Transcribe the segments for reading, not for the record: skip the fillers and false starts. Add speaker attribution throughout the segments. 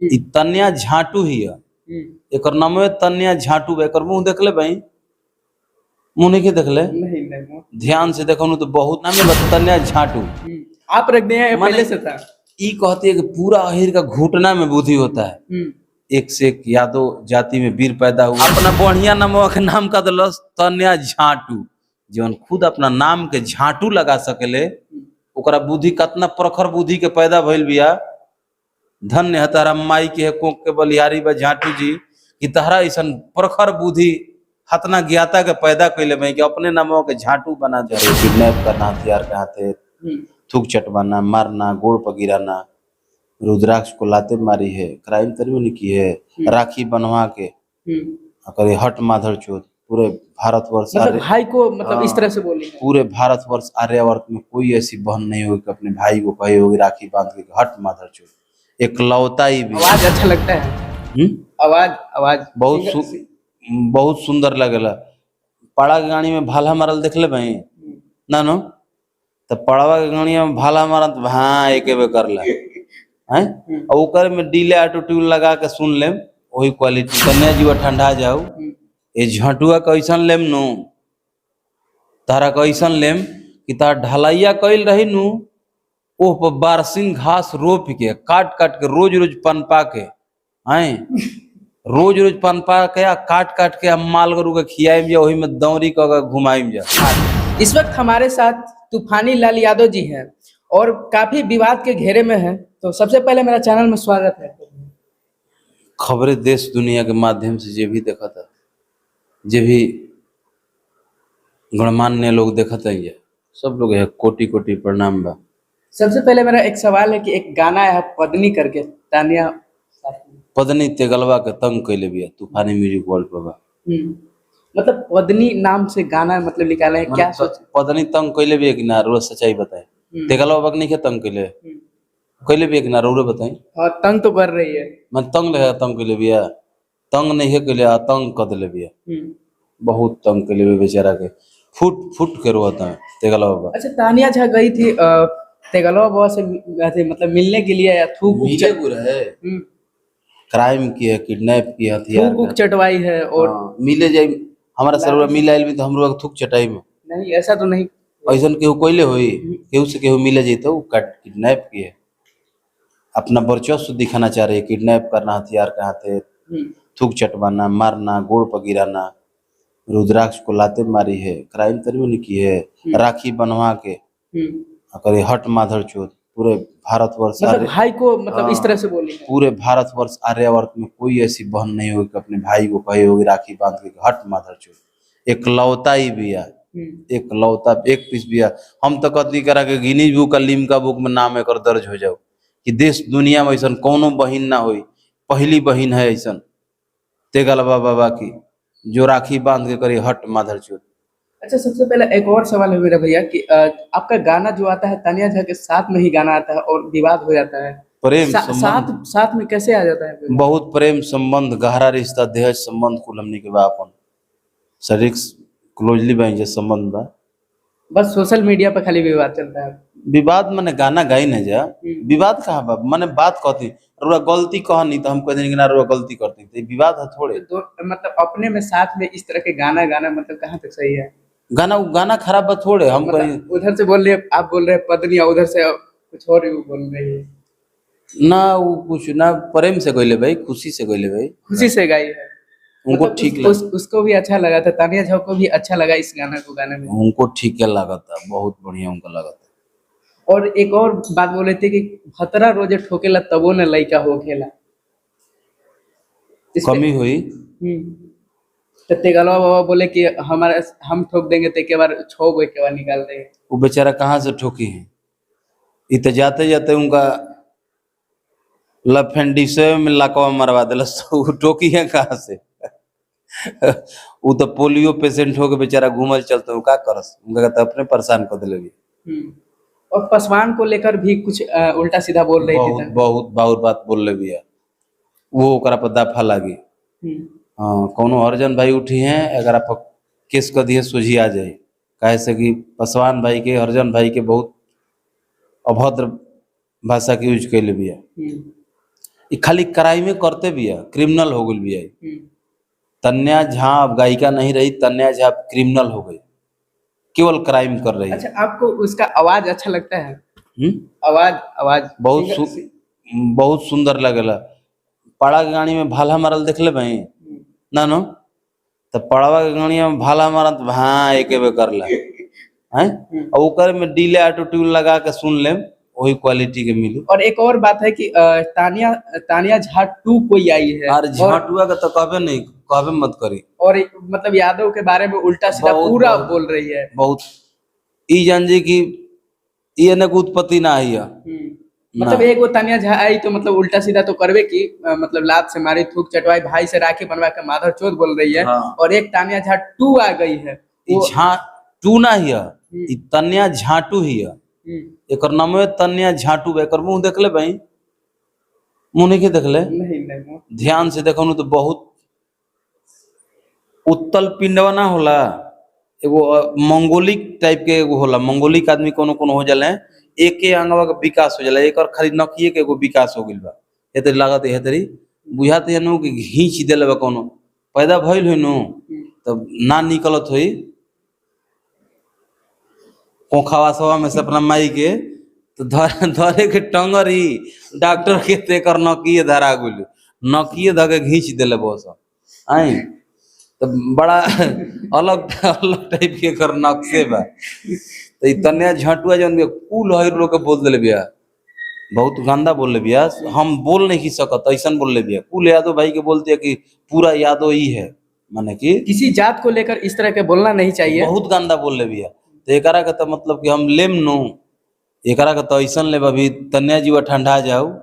Speaker 1: इ तन्या झाटू ही है। एकर नाम है तन्या झाटू। एकर मुंह देख ले भाई, मुंह नहीं देख ले,
Speaker 2: नहीं
Speaker 1: ध्यान से देखो तो बहुत नाम है तन्या झाटू।
Speaker 2: आप रख दिए हैं, पहले से था।
Speaker 1: ई कहती है कि पूरा अहिर का घुटना में बुद्धि होता है। एक से एक यादव जाति में वीर पैदा हुआ। अपना बढ़िया नामवा के नाम का दलस तन्या झाटू। जौन खुद अपना नाम के झाटू लगा सकेले, ओकरा बुद्धि कितना प्रखर बुद्धि के पैदा भइल बिया। धन्य है तारा माई के कोक के बलिहारी बा झाटू जी कि तहरा ऐसन प्रखर बुद्धि हतना ज्ञाता के पैदा कैले भाई कि अपने नामों के झाटू बना दे। किडनैप करना, हथियार के हाथे थूक चटवाना, मारना, गोड़ पर गिराना, रुद्राक्ष को लाते मारी है, क्राइम तरी नहीं की है, राखी बनवा के करे हट माधर चोत। पूरे भारतवर्ष
Speaker 2: मतलब भाई को मतलब इस तरह से बोली है।
Speaker 1: पूरे भारतवर्ष आर्यावर्त में कोई ऐसी बहन नहीं होगी कि अपने भाई को कहे होगी राखी बांध के हट माधर चोत। एकलौता ही भी।
Speaker 2: आवाज अच्छा लगता है। आवाज
Speaker 1: बहुत सुंदर लगेला। पड़ा के गाड़ी में भाला मारल देख ले भाई ना नो, तो पड़वा के गाड़ी में भाला मारत हाँ एक बे कर ला है और ओकर में डीले ऑटो ट्यून लगा के सुन लेम, वही क्वालिटी। कन्या जीवा ठंडा जाओ ये झटुआ कैसन लेम नु, तारा कैसन लेम कि तार ढलैया कैल रही नु, ओह पर बारसिंग घास रोप के काट काट के रोज रोज पनपा के हैं, रोज रोज पनपा के काट काट के हम माल गरू के खियाइम जा, वही में दौरी का घुमाइम जा।
Speaker 2: इस वक्त हमारे साथ तूफानी लाल यादव जी हैं और काफी विवाद के घेरे में हैं। तो सबसे पहले मेरा चैनल में स्वागत है।
Speaker 1: खबरें देश दुनिया के माध्यम से जे भी देखा था, जे भी गणमान्य लोग देखा था, ये सब लोग है कोटि कोटि प्रणाम बा।
Speaker 2: सबसे पहले मेरा एक सवाल है कि एक गाना है पद्नी करके, तानिया
Speaker 1: पद्नी तेगलवा के तंग कैले बिया तूफानी म्यूजिक वर्ल्ड पर बा।
Speaker 2: मतलब पद्नी नाम से गाना मतलब निकाले हैं, क्या सोच?
Speaker 1: पद्नी तंग कैले बिया कि ना, रोज सच्चाई बताए। तेगलवा बक नहीं के तंग कैले बिया कि ना, रोरे बताई।
Speaker 2: और तंग तो कर रही है।
Speaker 1: मन तंग ले तंग कैले बिया, तंग नहीं है कैले तंग कर दिले बिया। बहुत तंग कैले बिया बेचारा के, फुट फुट के रोता है तेगलवा बा।
Speaker 2: अच्छा, तानिया झा गई थी तेगलवा बाबा से मतलब मिलने के लिए, या थूक
Speaker 1: मिले गुर है, क्राइम की है, किडनैप की, हथियार
Speaker 2: थूक चटवाई है और
Speaker 1: मिले जाए हमारा सर्वर मिल आइल भी तो हम लोग थूक चटाई में
Speaker 2: नहीं, ऐसा तो नहीं।
Speaker 1: ऐसा केहू कोयले होई, केहू से केहू मिले जाए तो किडनैप की है, अपना वर्चस्व दिखाना चाह रहे, किडनैप करना, हथियार के हाथे थूक चटवाना, मारना, गोड़ पर गिराना, रुद्राक्ष को लाते मारी है, क्राइम तरी नहीं की है, राखी बनवा के करे हट माधर चोत। पूरे भारतवर्ष
Speaker 2: मतलब भाई को मतलब इस तरह से बोली है।
Speaker 1: पूरे भारतवर्ष आर्यावर्त में कोई ऐसी बहन नहीं होगी कि अपने भाई को कहे होगी राखी बांध के हट माधर चोत। एकलौता ही बिया, एकलौता एक पीस बिया। हम तो कथी करा के गिनीज बुक का लिम्का बुक में नाम एक दर्ज हो जाओ कि देश दुनिया में ऐसा कोनो बहिन ना हुई, पहली बहिन है ऐसा तेगलवा बाबा की जो राखी बांध के करे हट माधर चोत।
Speaker 2: अच्छा, सबसे पहले एक और सवाल है मेरा भैया कि आपका गाना जो आता है तानिया झा के साथ में ही गाना आता है और विवाद हो जाता है,
Speaker 1: प्रेम
Speaker 2: साथ में कैसे आ जाता है?
Speaker 1: बहुत प्रेम संबंध, गहरा रिश्ता, देह संबंध कुल हमनी के बा, अपन शरीर क्लोजली बन संबंध बा।
Speaker 2: बस सोशल मीडिया पर खाली विवाद चलता है।
Speaker 1: विवाद माने गाना गाई न जा, विवाद कहाँ बा, माने बात कहती रुआ गलती कह नहीं तो हम कह देंगे ना रुआ गलती करती, तो विवाद है थोड़े।
Speaker 2: तो मतलब अपने में साथ में इस तरह के गाना गाना मतलब कहाँ तक सही है?
Speaker 1: गाना खराब बा थोड़े। हम
Speaker 2: मतलब उधर से बोल रहे हैं, आप बोल रहे हैं पत्नी, उधर से कुछ और ही बोल रही है
Speaker 1: ना, वो कुछ ना प्रेम से गईले भाई, खुशी से गईले भाई,
Speaker 2: खुशी से गाई है।
Speaker 1: उनको
Speaker 2: मतलब
Speaker 1: ठीक लगा,
Speaker 2: उसको भी अच्छा लगा था, तानिया झा को भी अच्छा लगा इस गाना को गाने में।
Speaker 1: उनको ठीक लगा था, बहुत बढ़िया उनको लगा था।
Speaker 2: और एक और बात बोले थे कि खतरा रोजे ठोकेला तबो न लइका हो खेला,
Speaker 1: कमी हुई।
Speaker 2: तो तेगलवा बाबा बोले कि हमारा हम ठोक देंगे तो एक बार 6 गो एक बार निकाल देंगे।
Speaker 1: वो बेचारा कहाँ से ठोकी है, इत जाते जाते उनका लफेंडिस में लकवा मरवा दिला, वो ठोकी है कहाँ से वो तो पोलियो पेशेंट हो के बेचारा घूमल चलते हो, का करस, उनका तो अपने परेशान कर दिले।
Speaker 2: और पासवान को लेकर भी कुछ उल्टा सीधा बोल रही थी,
Speaker 1: बहुत बहुत बात बोल रही है, वो ओकरा पर दफा लागी। हाँ, कोनो अर्जन भाई उठी हैं, अगर आप केस कर दिए सोझी आ जाए, काहे से कि पासवान भाई के, अर्जन भाई के बहुत अभद्र भाषा के यूज कैले भी है। ये खाली क्राइम में करते भी है, क्रिमिनल हो गई भी है। तन्या झा अब गायिका नहीं रही, तन्या झा अब क्रिमिनल हो गई, केवल क्राइम कर रही है।
Speaker 2: अच्छा, आपको उसका आवाज अच्छा लगता है?
Speaker 1: हम्म?
Speaker 2: आवाज आवाज
Speaker 1: बहुत
Speaker 2: सिंगर-
Speaker 1: बहुत सुंदर लगेला। पाड़ा के गाड़ी में भाला मारल देख ले भाई ना नो, तो पड़वा के गाड़ी में भाला मारत हाँ एके बे करला हैं, और ओकर में डीले ऑटो ट्यून लगा के सुन ले, वही क्वालिटी के मिली।
Speaker 2: और एक और बात है कि तानिया तानिया झा 2 कोई आई है,
Speaker 1: और झाटुआ का तो कहबे नहीं, कहबे मत करी।
Speaker 2: और मतलब यादव के बारे में उल्टा सीधा
Speaker 1: बहुत-
Speaker 2: पूरा
Speaker 1: बहुत-
Speaker 2: बोल रही है।
Speaker 1: बहुत ई जान जी की ये न उत्पत्ति ना है
Speaker 2: मतलब एक वो तानिया झा आई तो मतलब उल्टा सीधा तो करवे की, मतलब लात से मारी, थूक चटवाई, भाई से राखी बनवा के माधर चोद बोल रही है।
Speaker 1: हाँ।
Speaker 2: और एक तानिया झा 2 आ गई है।
Speaker 1: ई झा टू ना हिया, ई तन्या झाटू हिया। एकर नाम है तन्या झाटू। एकर मुंह देख ले भाई, मुंह नहीं के देख ले,
Speaker 2: नहीं नहीं
Speaker 1: ध्यान से देखो तो बहुत उत्तल पिंडवा ना होला, एगो मंगोलिक टाइप के एगो होला। मंगोलिक आदमी कोनो कोनो हो जाला, एके अंगवा का विकास हो जाला, एकर खाली नकिए के एगो विकास हो गइल बा। हेतरी लागत है, हेतरी बुझाते है नु कि घींच देले बा कोनो, पैदा भइल होई नु तब ना निकलत होई कोखावा सवा में से अपना माई के, तो धरे के टंगरी डॉक्टर के तेकर नकिए धरा गुल, नकिए धके घींच देले बस आई। तो बड़ा अलग अलग टाइप के कर नक्शे बा। तो तन्या झटुआ जन कुल है लोग के बोल देले बिया, बहुत गंदा बोल ले बिया, हम बोल नहीं सकत ऐसन बोल ले बिया। कुल यादव भाई के बोलते है कि पूरा यादव ही है, माने कि
Speaker 2: किसी जात को लेकर इस तरह के बोलना नहीं चाहिए।
Speaker 1: बहुत गंदा बोल ले बिया। तो एकरा के तो मतलब कि हम लेम नु, एकरा के तो ऐसन लेब अभी तन्या जीवा ठंडा जाऊ,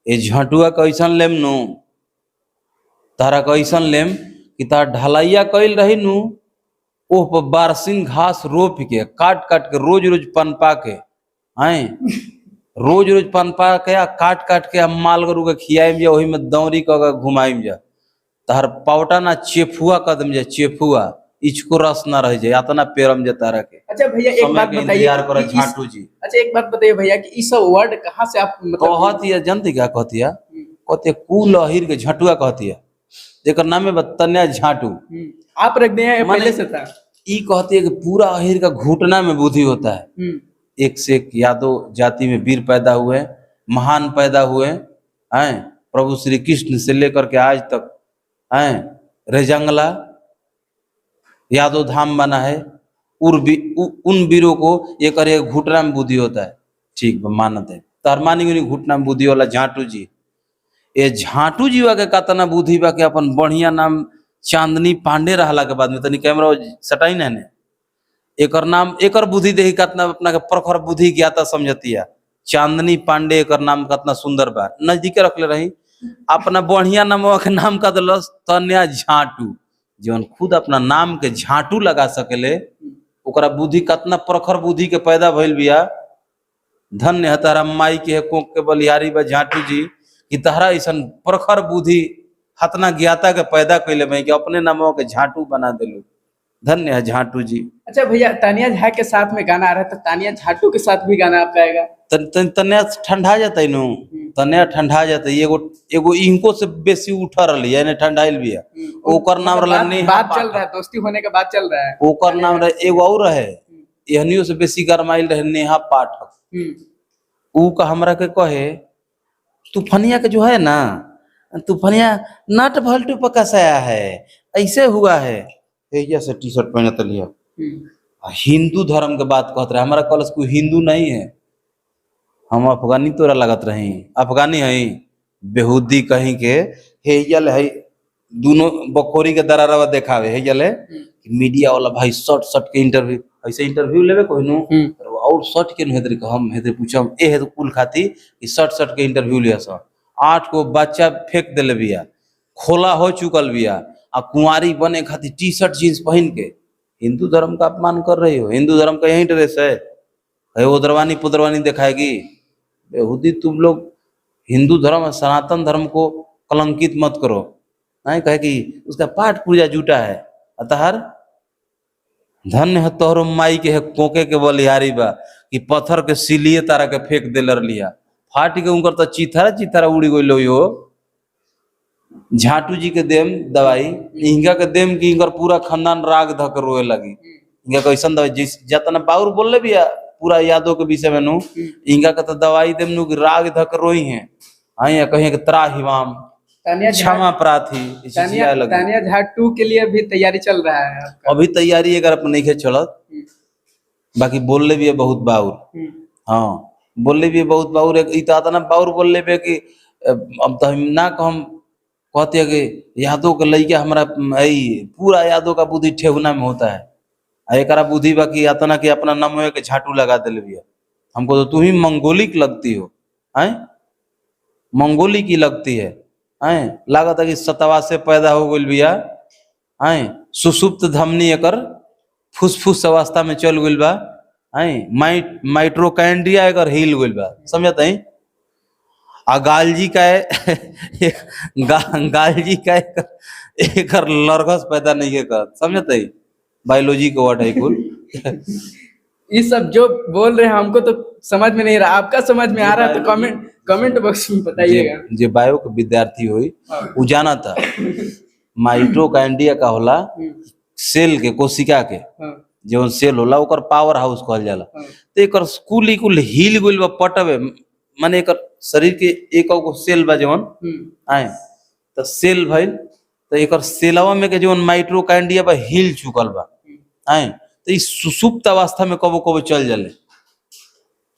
Speaker 1: ये झटुआ के ऐसन लेम नु, तारा के ऐसन लेम कि तार ढलैया कैल रही नु, ओह पर बारसिन घास रोप के काट काट के रोज रोज पनपा के हैं, रोज रोज पनपा के आ काट काट के हम माल गरू के खियाइम जा, वही में दौरी क घुमाइम जा। तार पावटा ना चेफुआ कदम जा, चेफुआ इचको रस ना रह जाए, इतना पेरम जा तारा के।
Speaker 2: अच्छा भैया एक बात बताइए
Speaker 1: इंतजार करा
Speaker 2: कि
Speaker 1: झाटू जी।
Speaker 2: अच्छा एक बात बताइए भैया कि इस सब वर्ड कहाँ से आप मतलब
Speaker 1: कहती है जनती क्या कहती है, कहती है कुल अहिर के झटुआ कहती है, जेकर नाम है तन्या झाटू।
Speaker 2: आप रख दिए हैं, पहले से था।
Speaker 1: ई कहती है कि पूरा अहिर का घुटना में बुद्धि होता है। एक से एक यादव जाति में वीर पैदा हुए, महान पैदा हुए हैं, प्रभु श्री कृष्ण से लेकर के आज तक हैं। रेजंगला यादव धाम बना है, उन वीरों को ये करे घुटना में बुद्धि होता है। ठीक मानत है, तरमानी घुटना में बुद्धि वाला झाटू जी। ये झाटू जीवा के कतना बुद्धि बा के अपन बढ़िया नाम चांदनी पांडे रहला के बाद में तनी कैमरा सटाई ना ने, एकर नाम एकर बुद्धि देखी कतना अपना के प्रखर बुद्धि ज्ञाता समझती है। चांदनी पांडे एकर नाम कतना सुंदर बा, नजदीके रखले रही। अपना बढ़िया नाम के नाम का दिलस तन्या झाटू, जौन खुद अपना नाम के झाटू लगा सकेले, ओकरा बुद्धि कतना प्रखर बुद्धि के पैदा भइल बिया। धन्य है तारा माई के है कोक के बलिहारी बा झाटू जी, कि तहरा ऐसा प्रखर बुद्धि हतना ज्ञाता के पैदा कैले भाई कि अपने नामों के झाटू बना दिलू। धन्य है झाटू जी।
Speaker 2: अच्छा भैया तानिया झा के साथ में गाना आ रहा है, तो तानिया झाटू के साथ भी गाना आपका आएगा?
Speaker 1: तन्या ठंडा जाता है नु, तन्या ठंडा जाता है। एगो एगो इनको से बेसी उठा रही है, ठंडाइल भी है। ओकर नाम रहला नेहा
Speaker 2: बात चल रहा है, दोस्ती होने के बाद चल रहा है।
Speaker 1: ओकर नाम रहे एगो और रहे, एहनियो से बेसी गरमाइल रहे नेहा पाठक। ऊ का हमरा के कहे तूफानिया के जो है ना, तूफानिया नट भल्टू पर कसाया है, ऐसे हुआ है। से टी शर्ट पहने तो लिया हिंदू धर्म के बात कहते रहे। हमारा कॉलेज कोई हिंदू नहीं है, हम अफगानी तोरा लगत रही, अफगानी है बेहुदी कहीं के। हेजल है दोनों बकोरी के दरारवा देखावे, हेजल है मीडिया वाला भाई शर्ट शर्ट के इंटरव्यू, ऐसे इंटरव्यू लेवे कोई नु और शर्ट के हेदर हम हेदर पूछम ए हेदर कुल खाती कि शर्ट शर्ट के इंटरव्यू लिया सर। 8 को बच्चा फेंक दिले बिया, खोला हो चुकल बिया, आ कुंवारी बने खातिर टी शर्ट जींस पहन के हिंदू धर्म का अपमान कर रही हो। हिंदू धर्म का यही ड्रेस है, उदरवानी पुदरवानी दिखाएगी। बेहुदी तुम लोग हिंदू धर्म सनातन धर्म को कलंकित मत करो, नहीं कहे कि उसका पाठ पूजा जुटा है। अतः धन्य है तोहरो माई के है कोके के बलिहारी बा कि पत्थर के सिलिए तारा के फेंक दे लिया। फाट के उनकर तो चिथरा उड़ी गइल हो। झाटू जी के देम दवाई, इनका के देम कि इनकर पूरा खानदान राग धक रोए लगी। इनका कैसन दवाई जिस जतना बाउर बोलले बिया पूरा यादों के विषय में नु, इनका के तो दवाई देम नु कि राग धक रोई है। आइया कहे कि त्राहिमाम क्षमा प्रार्थी
Speaker 2: तानिया झाट 2 के लिए भी तैयारी चल रहा है आपका?
Speaker 1: अभी तैयारी अगर अपन नहीं चलत, बाकी बोलले भी है बहुत बाउर। हाँ बोलले भी है बहुत बाउर। इतना बाउर बोलले भी कि अब तो हम ना हम कहते हैं कि यादों के लइका हमारा पूरा यादों का बुद्धि ठेहुना में होता है। एक बुद्धि बाकी इतना कि अपना नमो के झाटू लगा दिले भी है। हमको तो तू ही मंगोलिक लगती हो, हैं मंगोली की लगती है। हैं लागत है कि सतवा से पैदा हो गई बिया। हैं सुसुप्त धमनी एकर फुसफुस अवस्था में चल गई बा। हैं माइट्रोकाइंड्रिया एकर हिल गई बा, समझत है। आ गालजी का गालजी का एकर लरघस पैदा नहीं है कर, समझत है। बायोलॉजी के वर्ड है कुल।
Speaker 2: ये सब जो बोल रहे हैं हमको तो समझ में नहीं रहा, आपका समझ में आ रहा है तो कमेंट बॉक्स में बताइएगा।
Speaker 1: जे बायो के विद्यार्थी हुई उ जाना था माइट्रोकाइंड्रिया का होला सेल के कोशिका के जो सेल होला ओकर पावर हाउस कहल जाला। तो एकर कुल हिल गइल बा पटवे, माने एकर शरीर के एक गो सेल बा जवन आए तो सेल भइल। तो एकर सेलवा में के जवन माइट्रोकाइंड्रिया बा हिल चुकल बा। आए तो इस सुसुप्त अवस्था में कबो कबो चल जाले,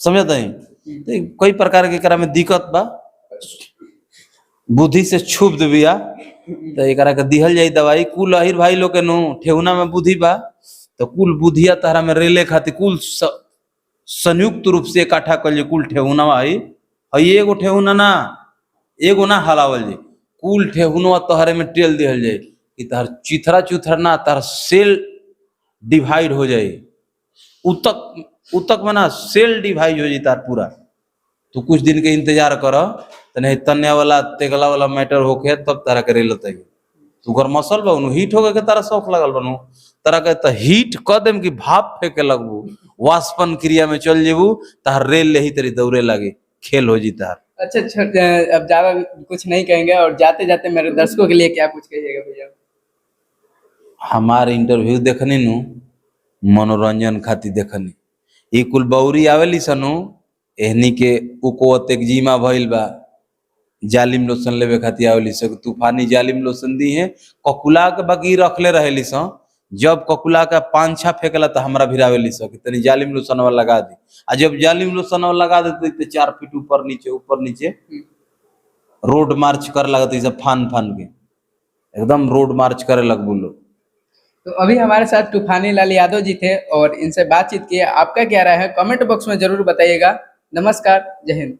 Speaker 1: समझत है। तो कई प्रकार के एकरा में दिक्कत बा, बुद्धि से क्षुब्ध बिया। तो एकरा के दिहल जाई दवाई। कुल अहिर भाई लोग के नु ठेहुना में बुद्धि बा, तो कुल बुद्धिया तारा में रेले खातिर कुल संयुक्त रूप से इकट्ठा कर ले। कुल ठेहुना आई एगो ठेहुना ना एगो ना हलावल जाए, कुल ठेहुनवा तहरे में टेल दिहल जाए कि तार चिथरा ना तार सेल डिवाइड हो जाए। उतक में ना सेल डिवाइड हो जाए तार पूरा। तो कुछ दिन के इंतजार कर, नहीं तन्या वाला तेगला वाला मैटर होके तब तारा के रेल तय। तू घर मसल बा हीट हो गए तारा शौक लगल बनू तारा के तो हीट क देम कि भाप फेंके लगबू, वाष्पन क्रिया में चल जेबू, तार रेल ले ही तेरी दौड़े लगे, खेल हो जी तार।
Speaker 2: अच्छा अब ज्यादा कुछ नहीं कहेंगे और जाते जाते मेरे दर्शकों के लिए क्या कुछ कहिएगा भैया?
Speaker 1: हमारे इंटरव्यू देखनी नु मनोरंजन खातिर देखनी। ई कुल बौरी आवेली सनु एहनी के उको तेगजीमा भइल बा, जालिम लोशन लेवे खातिर आवेली स। तूफानी जालिम लोशन दी है ककुला के बाकी रखले रहेली स। जब ककुला का पांछा फेंकला तो हमरा भिरावेली स कि तनी जालिम लोशन वाला लगा दी। आ जब जालिम लोशन वाला लगा देते तो 4 फीट ऊपर नीचे रोड मार्च कर लगते सब फान के एकदम रोड मार्च करे लग बोलो।
Speaker 2: तो अभी हमारे साथ तूफानी लाल यादव जी थे और इनसे बातचीत की। आपका क्या राय है कमेंट बॉक्स में जरूर बताइएगा। नमस्कार, जय हिंद।